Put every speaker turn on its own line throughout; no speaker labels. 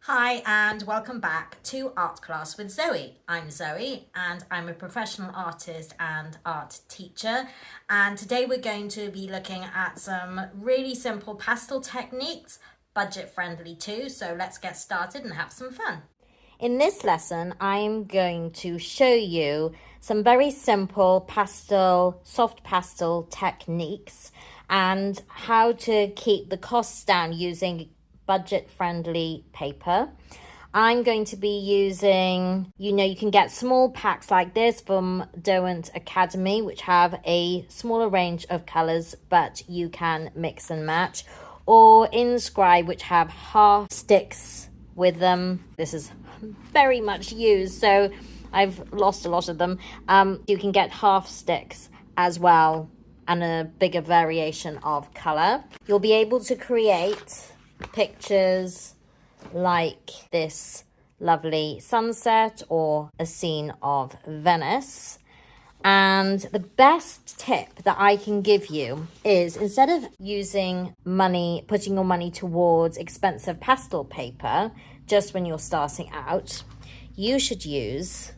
Hi and welcome back to Art Class with Zoe. I'm Zoe and I'm a professional artist and art teacher, and today we're going to be looking at some really simple pastel techniques, budget friendly too, so let's get started and have some fun. In this lesson, I'm going to show you some very simple pastel, soft pastel techniques and how to keep the costs down using budget-friendly paper. I'm going to be using, you can get small packs like this from Derwent Academy, which have a smaller range of colors, but you can mix and match, or Inscribe, which have half sticks with them. This is very much used, so I've lost a lot of them. You can get half sticks as well and a bigger variation of color. You'll be able to create pictures like this lovely sunset or a scene of Venice. And the best tip that I can give you is, instead of using money, putting your money towards expensive pastel paper just when you're starting out, you should use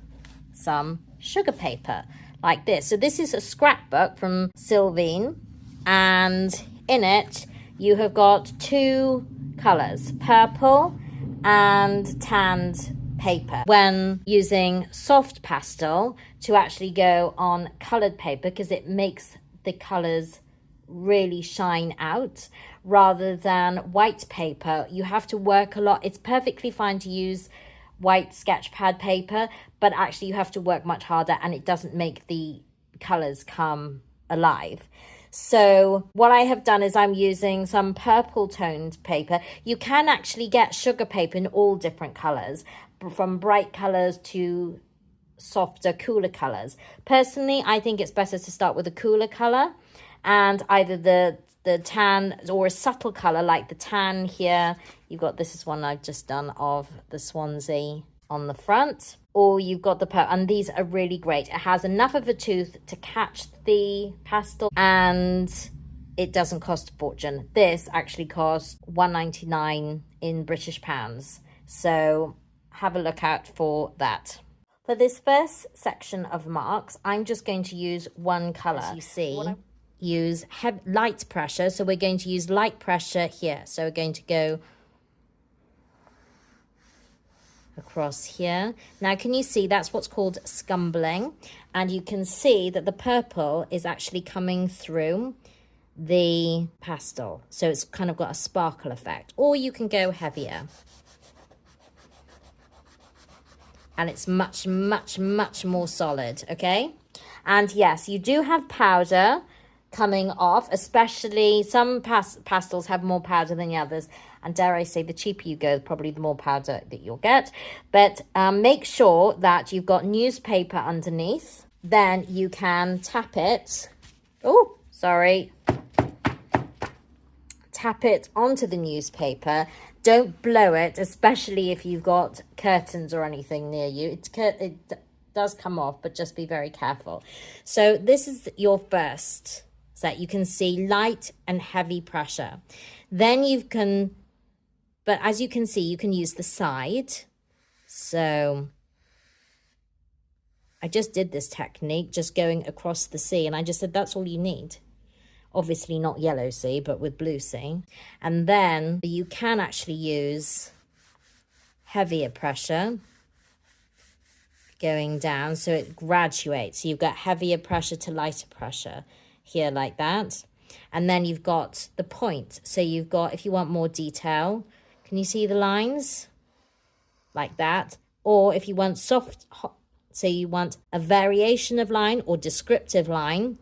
some sugar paper like this. So this is a scrapbook from Sylvine, and in it you have got two colors, purple and tanned paper. When using soft pastel to actually go on colored paper, because it makes the colors really shine out, rather than white paper, you have to work a lot. It's perfectly fine to use white sketch pad paper, but actually you have to work much harder and it doesn't make the colors come alive. So what I have done is I'm using some purple toned paper. You can actually get sugar paper in all different colors, from bright colors to softer, cooler colors. Personally, I think it's better to start with a cooler color, and either the tan or a subtle color like the tan here. You've got, this is one I've just done of the Swansea on the front, or you've got the purple, and these are really great. It has enough of a tooth to catch the pastel and it doesn't cost a fortune. This actually costs £1.99 in British pounds, so have a look out for that. For this first section of marks, I'm just going to use one color. As you see, use light pressure, so we're going to use light pressure here. So we're going to go across here. Now, can you see that's what's called scumbling? And you can see that the purple is actually coming through the pastel. So it's kind of got a sparkle effect. Or you can go heavier. And it's much, much, much more solid, okay? And yes, you do have powder coming off, especially some pastels have more powder than the others, and dare I say, the cheaper you go, probably the more powder that you'll get. But make sure that you've got newspaper underneath, then you can tap it. Oh, sorry. Tap it onto the newspaper. Don't blow it, especially if you've got curtains or anything near you. It does come off, but just be very careful. So this is your first set. You can see light and heavy pressure. Then you can, but as you can see, you can use the side. So I just did this technique, just going across the sea, and I just said that's all you need. Obviously not yellow sea, but with blue sea. And then you can actually use heavier pressure going down, so it graduates. So you've got heavier pressure to lighter pressure here, like that. And then you've got the point. So you've got, if you want more detail, can you see the lines? Like that. Or if you want soft, so you want a variation of line or descriptive line,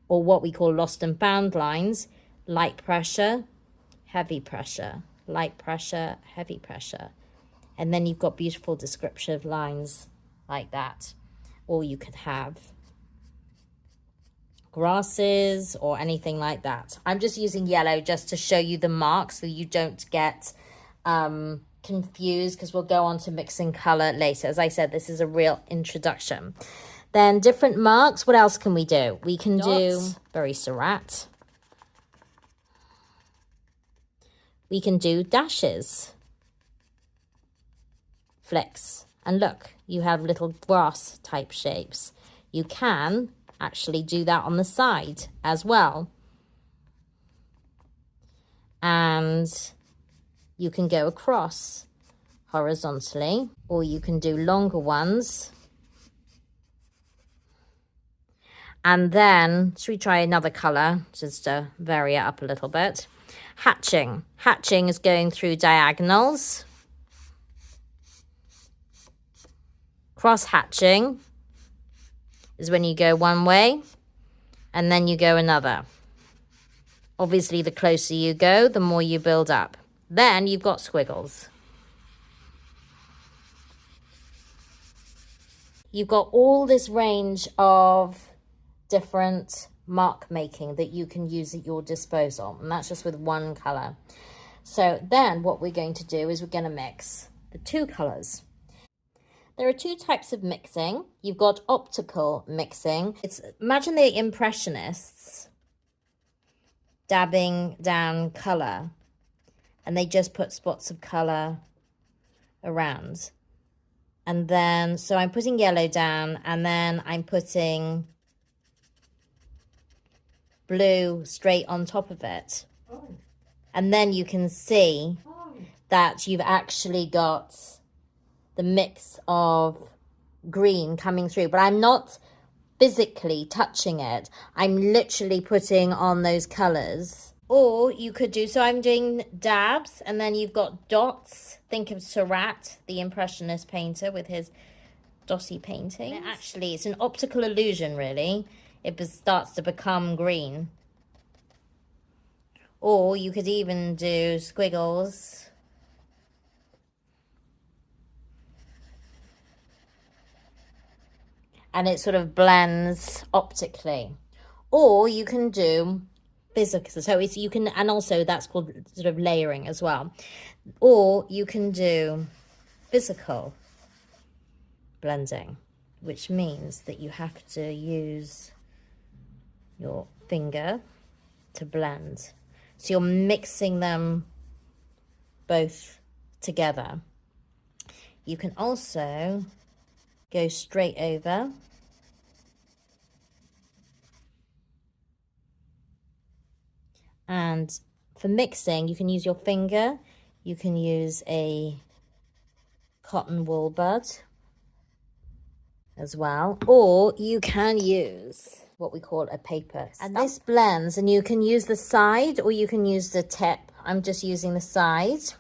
or what we call lost and found lines, light pressure, heavy pressure, light pressure, heavy pressure. And then you've got beautiful descriptive lines like that. Or you could have grasses or anything like that. I'm just using yellow just to show you the marks so you don't get confused, because we'll go on to mixing color later. As I said, this is a real introduction. Then different marks. What else can we do? We can do very Surratt. We can do dashes. flicks. And look, you have little grass type shapes. You can actually do that on the side as well. And you can go across horizontally, or you can do longer ones. And then, should we try another colour, just to vary it up a little bit? Hatching. Hatching is going through diagonals. Cross hatching is when you go one way and then you go another. Obviously, the closer you go, the more you build up. Then you've got squiggles. You've got all this range of different mark making that you can use at your disposal, and that's just with one color. So then what we're going to do is we're going to mix the two colors. There are two types of mixing. You've got optical mixing. Imagine the Impressionists dabbing down color, and they just put spots of color around. And then, so I'm putting yellow down, and then I'm putting blue straight on top of it. Oh. And then you can see that you've actually got the mix of green coming through. But I'm not physically touching it. I'm literally putting on those colors. Or you could do, so I'm doing dabs, and then you've got dots. Think of Seurat, the Impressionist painter, with his dotty paintings. Actually, it's an optical illusion, really. It starts to become green. Or you could even do squiggles. And it sort of blends optically. Or you can do physical, so it's, you can, and also that's called sort of layering as well. Or you can do physical blending, which means that you have to use your finger to blend. So you're mixing them both together. You can also go straight over. And for mixing, you can use your finger, you can use a cotton wool bud as well, or you can use what we call a paper stump. And this blends, and you can use the side or you can use the tip. I'm just using the side.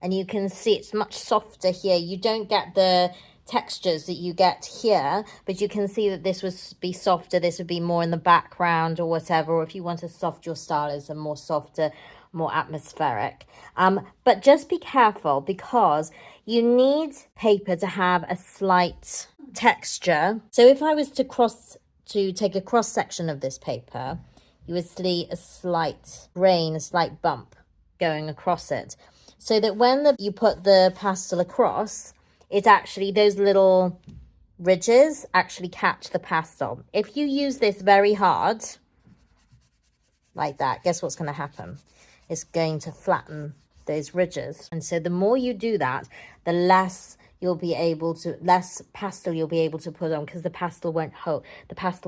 And you can see it's much softer here. You don't get the textures that you get here, but you can see that this would be softer. This would be more in the background or whatever, or if you want to soft your stylism, more softer, more atmospheric. But just be careful, because you need paper to have a slight texture. So if I was to take a cross section of this paper, you would see a slight grain, a slight bump going across it, so that when you put the pastel across, it's actually, those little ridges actually catch the pastel. If you use this very hard, like that, guess what's going to happen? It's going to flatten those ridges. And so the more you do that, the less pastel you'll be able to put on, because the pastel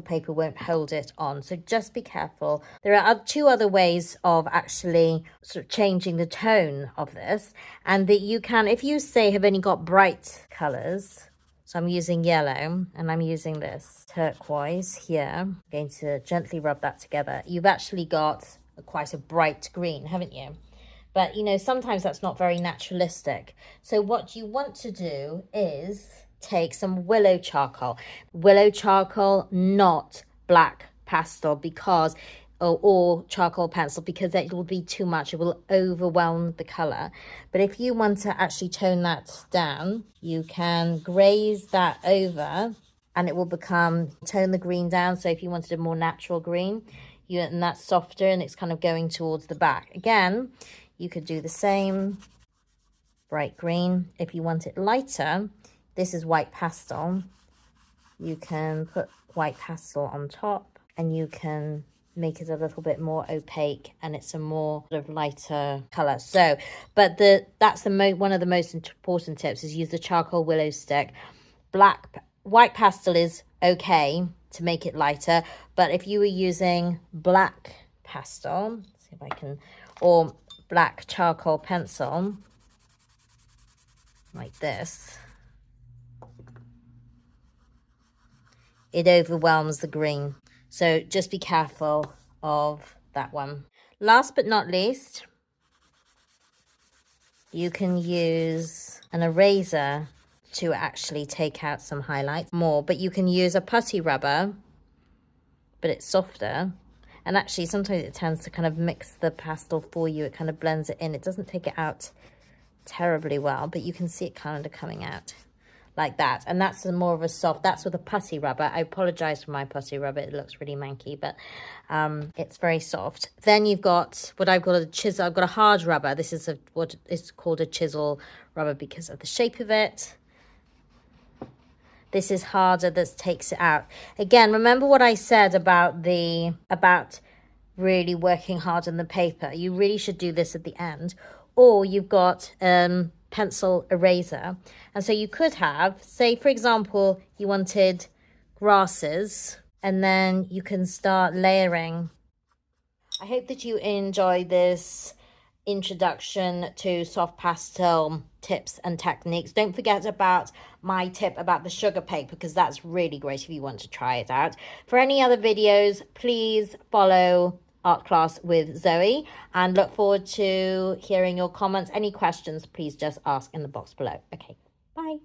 paper won't hold it on. So just be careful. There are two other ways of actually sort of changing the tone of this, and that you can, if you say have only got bright colors, so I'm using yellow and I'm using this turquoise here, I'm going to gently rub that together. You've actually got quite a bright green, haven't you? But, you know, sometimes that's not very naturalistic. So what you want to do is take some willow charcoal. Willow charcoal, not black pastel, because, or charcoal pencil, because it will be too much. It will overwhelm the colour. But if you want to actually tone that down, you can graze that over, and it will tone the green down. So if you wanted a more natural green, and that's softer, and it's kind of going towards the back. Again, you could do the same, bright green. If you want it lighter, this is white pastel. You can put white pastel on top, and you can make it a little bit more opaque, and it's a more sort of lighter color. So, but that's one of the most important tips is use the charcoal willow stick. White pastel is okay to make it lighter, but if you were using black pastel, let's see if I can, or black charcoal pencil like this, it overwhelms the green. So just be careful of that one. Last but not least, you can use an eraser to actually take out some highlights more, but you can use a putty rubber, but it's softer. And actually sometimes it tends to kind of mix the pastel for you. It kind of blends it in. It doesn't take it out terribly well, but you can see it kind of coming out like that. And that's more of a soft, that's with a putty rubber. I apologize for my putty rubber, it looks really manky, but it's very soft. Then you've got what I've got a chisel. I've got a hard rubber. This is what is called a chisel rubber because of the shape of it. This is harder, that takes it out. Again, remember what I said about really working hard on the paper. You really should do this at the end. Or you've got pencil eraser. And so you could have, say, for example, you wanted grasses, and then you can start layering. I hope that you enjoy this introduction to soft pastel tips and techniques. Don't forget about my tip about the sugar paper, because that's really great if you want to try it out. For any other videos, please follow Art Class with Zoe, and look forward to hearing your comments. Any questions, please just ask in the box below. Okay, bye.